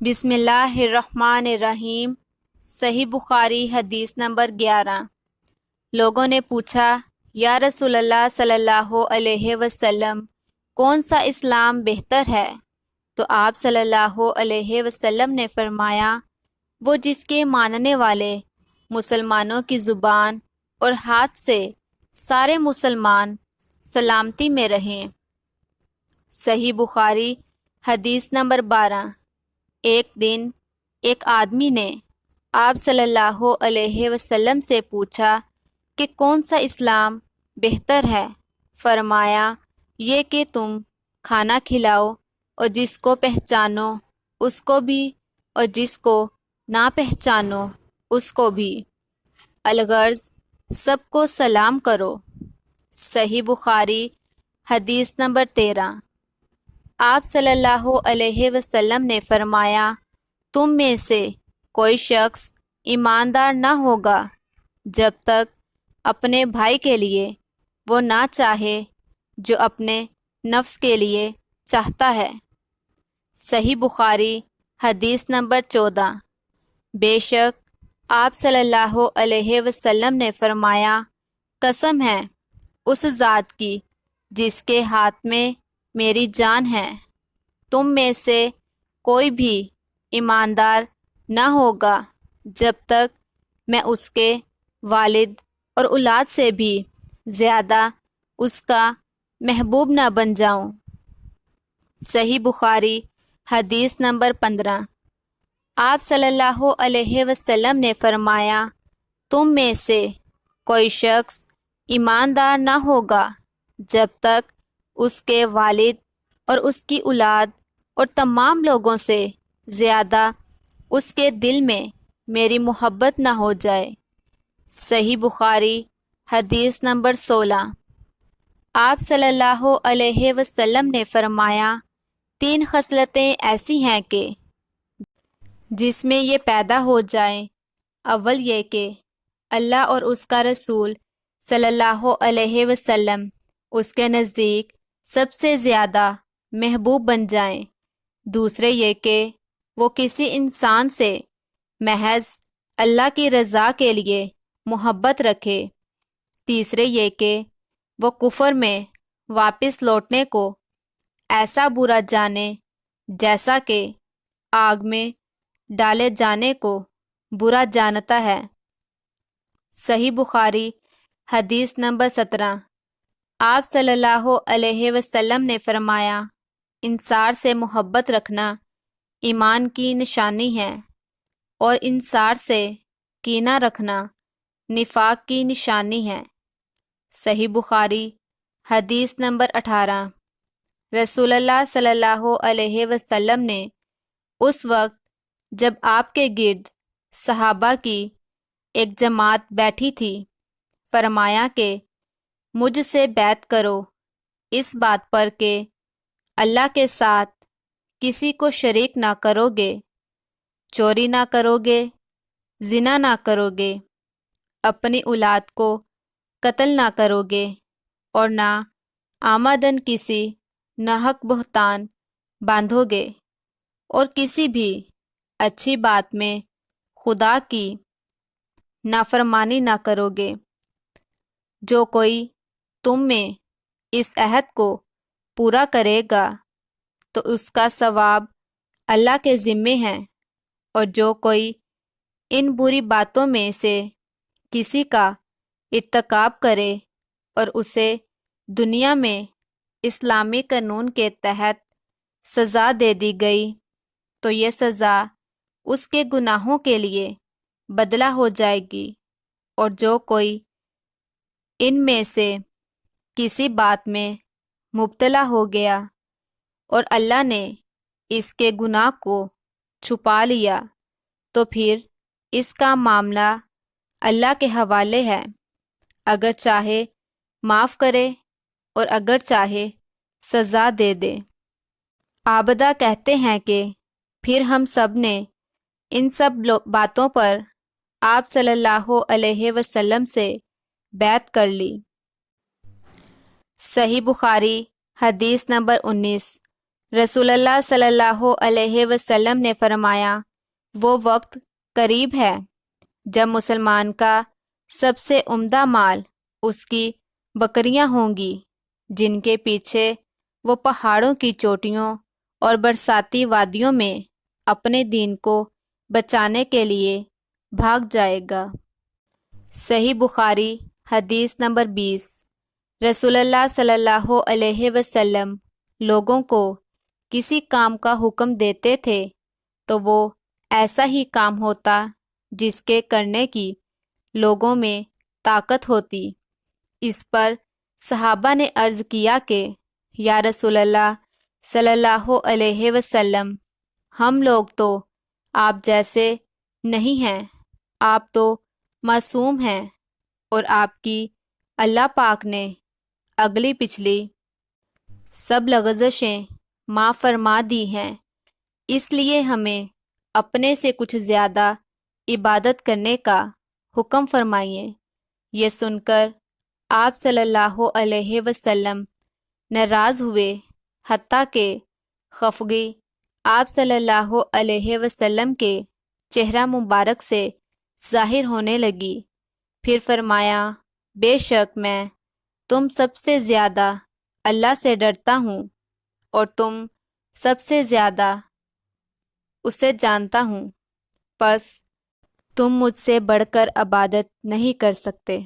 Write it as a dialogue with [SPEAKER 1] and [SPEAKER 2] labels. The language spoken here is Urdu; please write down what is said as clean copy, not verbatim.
[SPEAKER 1] بسم اللہ الرحمن الرحیم۔ صحیح بخاری حدیث نمبر 11۔ لوگوں نے پوچھا، یا رسول اللہ صلی اللہ علیہ وسلم، کون سا اسلام بہتر ہے؟ تو آپ صلی اللہ علیہ وسلم نے فرمایا، وہ جس کے ماننے والے مسلمانوں کی زبان اور ہاتھ سے سارے مسلمان سلامتی میں رہیں۔ صحیح بخاری حدیث نمبر 12۔ ایک دن ایک آدمی نے آپ صلی اللہ علیہ وسلم سے پوچھا کہ کون سا اسلام بہتر ہے؟ فرمایا، یہ کہ تم کھانا کھلاؤ اور جس کو پہچانو اس کو بھی اور جس کو نہ پہچانو اس کو بھی، الغرض سب کو سلام کرو۔ صحیح بخاری حدیث نمبر 13۔ آپ صلی اللہ علیہ وسلم نے فرمایا، تم میں سے کوئی شخص ایماندار نہ ہوگا جب تک اپنے بھائی کے لیے وہ نہ چاہے جو اپنے نفس کے لیے چاہتا ہے۔ صحیح بخاری حدیث نمبر 14۔ بے شک آپ صلی اللہ علیہ وسلم نے فرمایا، قسم ہے اس ذات کی جس کے ہاتھ میں میری جان ہے، تم میں سے کوئی بھی ایماندار نہ ہوگا جب تک میں اس کے والد اور اولاد سے بھی زیادہ اس کا محبوب نہ بن جاؤں۔ صحیح بخاری حدیث نمبر 15۔ آپ صلی اللہ علیہ وسلم نے فرمایا، تم میں سے کوئی شخص ایماندار نہ ہوگا جب تک اس کے والد اور اس کی اولاد اور تمام لوگوں سے زیادہ اس کے دل میں میری محبت نہ ہو جائے۔ صحیح بخاری حدیث نمبر 16۔ آپ صلی اللہ علیہ وسلم نے فرمایا، 3 خصلتیں ایسی ہیں کہ جس میں یہ پیدا ہو جائیں، اول یہ کہ اللہ اور اس کا رسول صلی اللہ علیہ وسلم اس کے نزدیک سب سے زیادہ محبوب بن جائیں، دوسرے یہ کہ وہ کسی انسان سے محض اللہ کی رضا کے لیے محبت رکھے، تیسرے یہ کہ وہ کفر میں واپس لوٹنے کو ایسا برا جانے جیسا کہ آگ میں ڈالے جانے کو برا جانتا ہے۔ صحیح بخاری حدیث نمبر 17۔ آپ صلی اللہ علیہ وسلم نے فرمایا، انصار سے محبت رکھنا ایمان کی نشانی ہے، اور انصار سے کینہ رکھنا نفاق کی نشانی ہے۔ صحیح بخاری حدیث نمبر 18۔ رسول اللہ صلی اللہ علیہ وسلم نے اس وقت جب آپ کے گرد صحابہ کی ایک جماعت بیٹھی تھی فرمایا کہ مجھ سے بیعت کرو اس بات پر کہ اللہ کے ساتھ کسی کو شریک نہ کرو گے، چوری نہ کرو گے، زنا نہ کرو گے، اپنی اولاد کو قتل نہ کرو گے، اور نہ آمدن کسی ناحق بہتان باندھو گے، اور کسی بھی اچھی بات میں خدا کی نافرمانی نہ کرو گے۔ جو کوئی تم میں اس عہد کو پورا کرے گا تو اس کا ثواب اللہ کے ذمے ہے، اور جو کوئی ان بری باتوں میں سے کسی کا ارتکاب کرے اور اسے دنیا میں اسلامی قانون کے تحت سزا دے دی گئی تو یہ سزا اس کے گناہوں کے لیے بدلہ ہو جائے گی، اور جو کوئی ان میں سے کسی بات میں مبتلا ہو گیا اور اللہ نے اس کے گناہ کو چھپا لیا تو پھر اس کا معاملہ اللہ کے حوالے ہے، اگر چاہے معاف کرے اور اگر چاہے سزا دے دے۔ عابدہ کہتے ہیں کہ پھر ہم سب نے ان سب باتوں پر آپ صلی اللہ علیہ وسلم سے بیعت کر لی۔ صحیح بخاری حدیث نمبر 19۔ رسول اللہ صلی اللہ علیہ وسلم نے فرمایا، وہ وقت قریب ہے جب مسلمان کا سب سے عمدہ مال اس کی بکریاں ہوں گی، جن کے پیچھے وہ پہاڑوں کی چوٹیوں اور برساتی وادیوں میں اپنے دین کو بچانے کے لیے بھاگ جائے گا۔ صحیح بخاری حدیث نمبر 20۔ رسول اللہ صلی اللہ علیہ وسلم لوگوں کو کسی کام کا حکم دیتے تھے تو وہ ایسا ہی کام ہوتا جس کے کرنے کی لوگوں میں طاقت ہوتی۔ اس پر صحابہ نے عرض کیا کہ یا رسول اللہ صلی اللہ علیہ وسلم، ہم لوگ تو آپ جیسے نہیں ہیں، آپ تو معصوم ہیں اور آپ کی اللہ پاک نے اگلی پچھلی سب لغزشیں معاف فرما دی ہیں، اس لیے ہمیں اپنے سے کچھ زیادہ عبادت کرنے کا حکم فرمائیے۔ یہ سن کر آپ صلی اللہ علیہ وسلم ناراض ہوئے، حتیٰ کہ خفگی آپ صلی اللہ علیہ وسلم کے چہرہ مبارک سے ظاہر ہونے لگی۔ پھر فرمایا، بے شک میں تم سب سے زیادہ اللہ سے ڈرتا ہوں اور تم سب سے زیادہ اسے جانتا ہوں، پس تم مجھ سے بڑھ کر عبادت نہیں کر سکتے۔